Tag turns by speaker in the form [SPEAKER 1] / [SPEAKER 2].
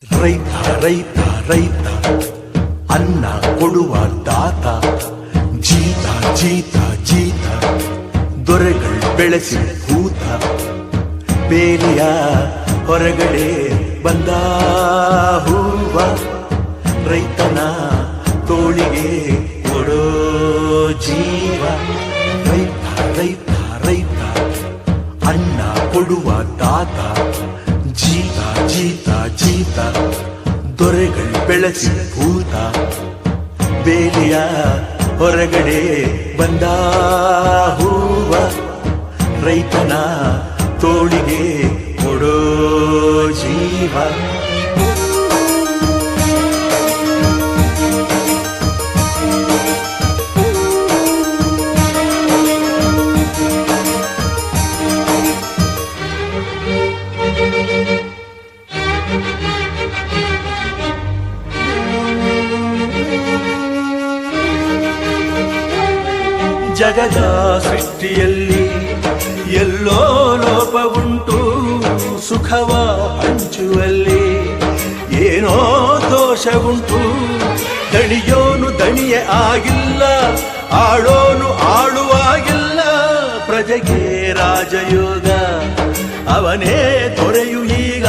[SPEAKER 1] ರೈತ ರೈತ ರೈತ ಅನ್ನ ಕೊಡುವ ದಾತ ಜೀತ ಜೀತ ಜೀತ ದೊರೆಗಳು ಬೆಳೆಸಿ ಭೂತ ಬೇಲಿಯ ಹೊರಗಡೆ ಬಂದ ಹೂವ ರೈತನ ತೋಳಿಗೆ ಕೊಡೋ ಜೀವ ರೈತ ರೈತ ರೈತ ಅನ್ನ ಕೊಡುವ ದಾತ ಜೀತ ಜೀತ ಜೀತ ದೊರೆಗಳು ಬೆಳೆಸಿ ಭೂತ ಬೇಲಿಯ ಹೊರಗಡೆ ಬಂದ ಹೂವ ರೈತನ ತೋಳಿಗೆ ಕೊಡೋ ಜೀವ ಜಗದ ಸೃಷ್ಟಿಯಲ್ಲಿ ಎಲ್ಲೋ ಲೋಪ ಉಂಟು ಸುಖವ ಹಂಚುವಲ್ಲಿ ಏನೋ ದೋಷ ಉಂಟು ದಣಿಯೋನು ದಣಿಯೇ ಆಗಿಲ್ಲ ಆಳೋನು ಆಳುವಾಗಿಲ್ಲ ಪ್ರಜೆಗೆ ರಾಜಯೋಗ ಅವನೇ ದೊರೆಯು ಈಗ